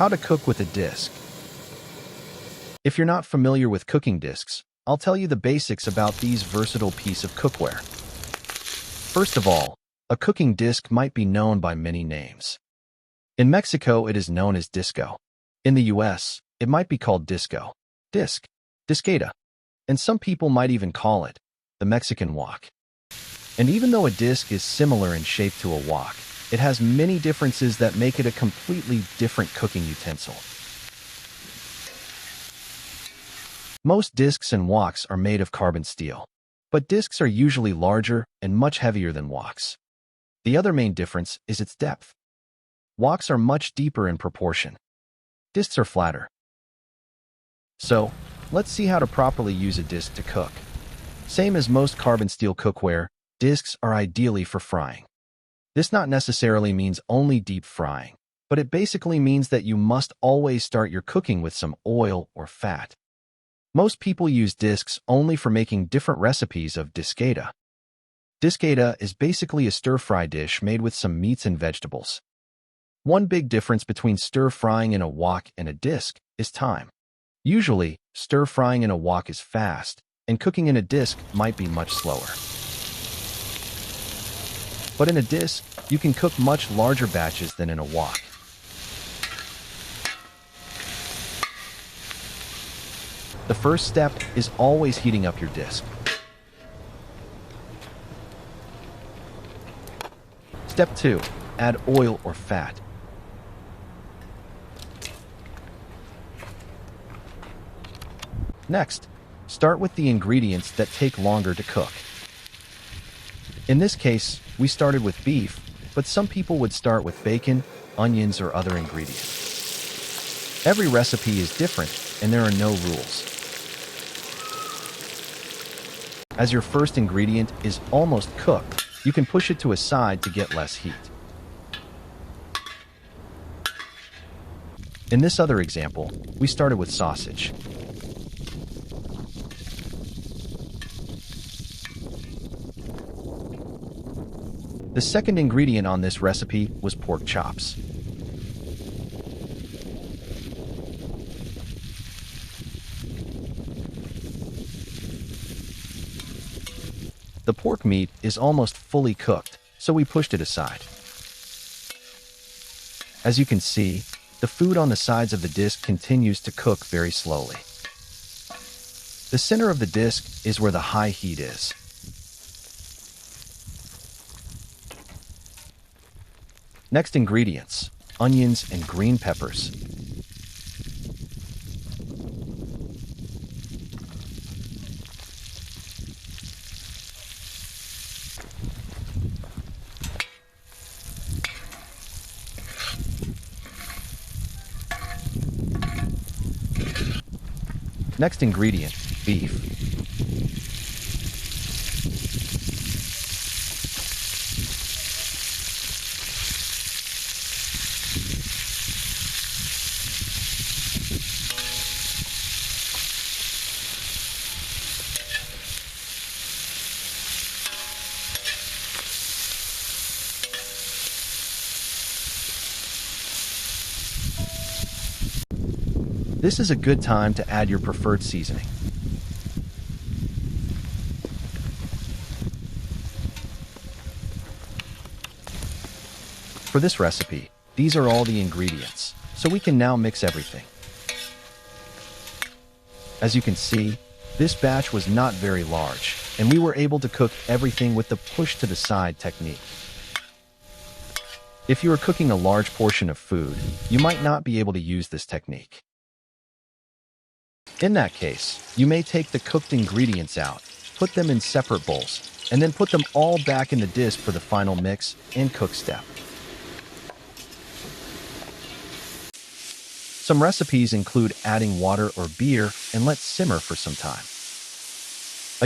How to cook with a disc. If you're not familiar with cooking discs, I'll tell you the basics about these versatile piece of cookware. First of all, a cooking disc might be known by many names. In Mexico, it is known as disco. In the US, it might be called disco, disc, discada, and some people might even call it the Mexican wok. And even though a disc is similar in shape to a wok, it has many differences that make it a completely different cooking utensil. Most discs and woks are made of carbon steel, but discs are usually larger and much heavier than woks. The other main difference is its depth. Woks are much deeper in proportion. Discs are flatter. So, let's see how to properly use a disc to cook. Same as most carbon steel cookware, discs are ideally for frying. This not necessarily means only deep frying, but it basically means that you must always start your cooking with some oil or fat. Most people use discs only for making different recipes of discada. Discada is basically a stir-fry dish made with some meats and vegetables. One big difference between stir-frying in a wok and a disc is time. Usually, stir-frying in a wok is fast, and cooking in a disc might be much slower. But in a disc, you can cook much larger batches than in a wok. The first step is always heating up your disc. Step 2. Add oil or fat. Next, start with the ingredients that take longer to cook. In this case, we started with beef, but some people would start with bacon, onions, or other ingredients. Every recipe is different, and there are no rules. As your first ingredient is almost cooked, you can push it to a side to get less heat. In this other example, we started with sausage. The second ingredient on this recipe was pork chops. The pork meat is almost fully cooked, so we pushed it aside. As you can see, the food on the sides of the disc continues to cook very slowly. The center of the disc is where the high heat is. Next ingredients, onions and green peppers. Next ingredient, beef. This is a good time to add your preferred seasoning. For this recipe, these are all the ingredients, so we can now mix everything. As you can see, this batch was not very large, and we were able to cook everything with the push to the side technique. If you are cooking a large portion of food, you might not be able to use this technique. In that case, you may take the cooked ingredients out, put them in separate bowls, and then put them all back in the disc for the final mix and cook step. Some recipes include adding water or beer and let simmer for some time.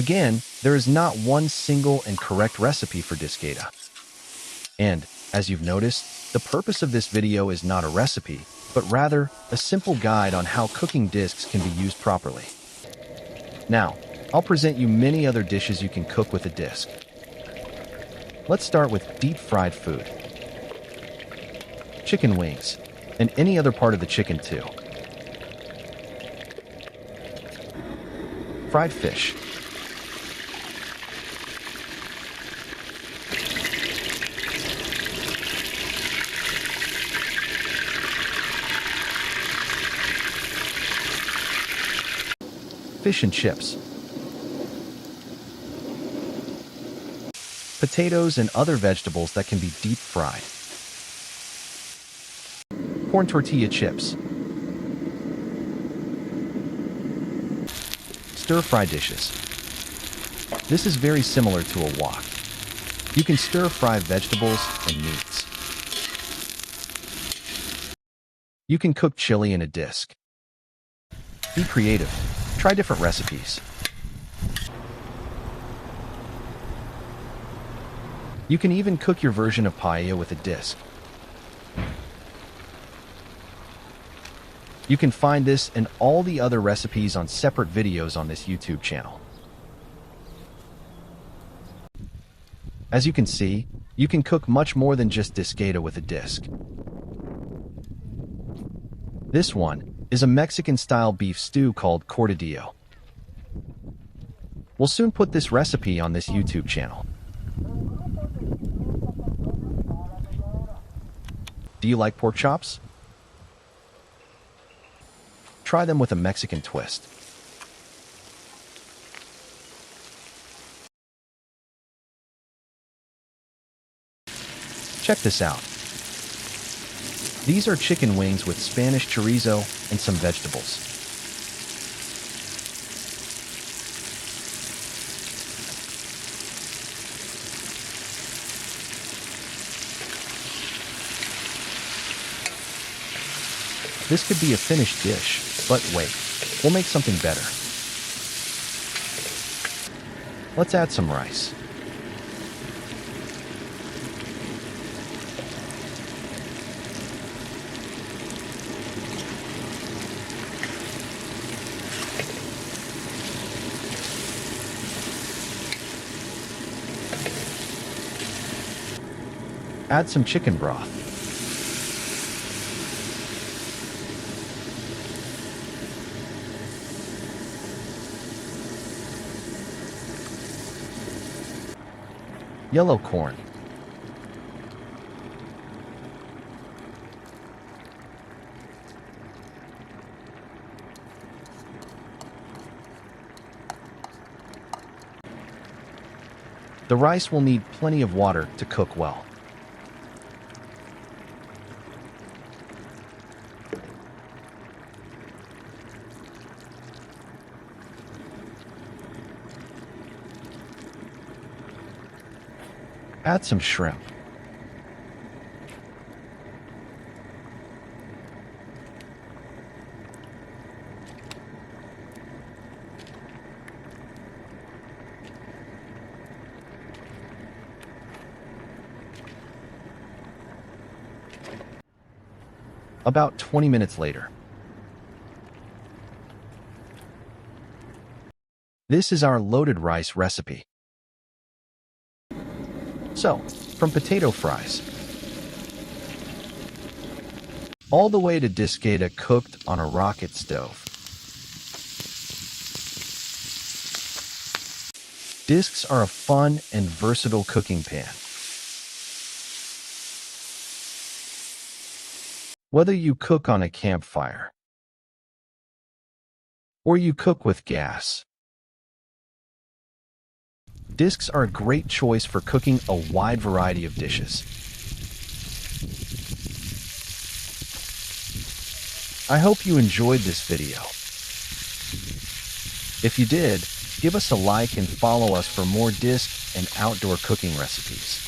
Again, there is not one single and correct recipe for discada. And, as you've noticed, the purpose of this video is not a recipe, but rather a simple guide on how cooking discs can be used properly. Now, I'll present you many other dishes you can cook with a disc. Let's start with deep-fried food. Chicken wings. and any other part of the chicken too. Fried fish. Fish and chips. Potatoes and other vegetables that can be deep fried. Corn tortilla chips. Stir-fry dishes. This is very similar to a wok. You can stir-fry vegetables and meats. You can cook chili in a disc. Be creative. Try different recipes. You can even cook your version of paella with a disc. You can find this and all the other recipes on separate videos on this YouTube channel. As you can see, you can cook much more than just Discada with a disc. This one is a Mexican-style beef stew called cortadillo. We'll soon put this recipe on this YouTube channel. Do you like pork chops? Try them with a Mexican twist. Check this out. These are chicken wings with Spanish chorizo and some vegetables. This could be a finished dish, but wait, we'll make something better. Let's add some rice. Add some chicken broth. Yellow corn. The rice will need plenty of water to cook well. Add some shrimp. About 20 minutes later. This is our loaded rice recipe. So, from potato fries, all the way to Discada cooked on a rocket stove. Discs are a fun and versatile cooking pan. Whether you cook on a campfire or you cook with gas, discs are a great choice for cooking a wide variety of dishes. I hope you enjoyed this video. If you did, give us a like and follow us for more disc and outdoor cooking recipes.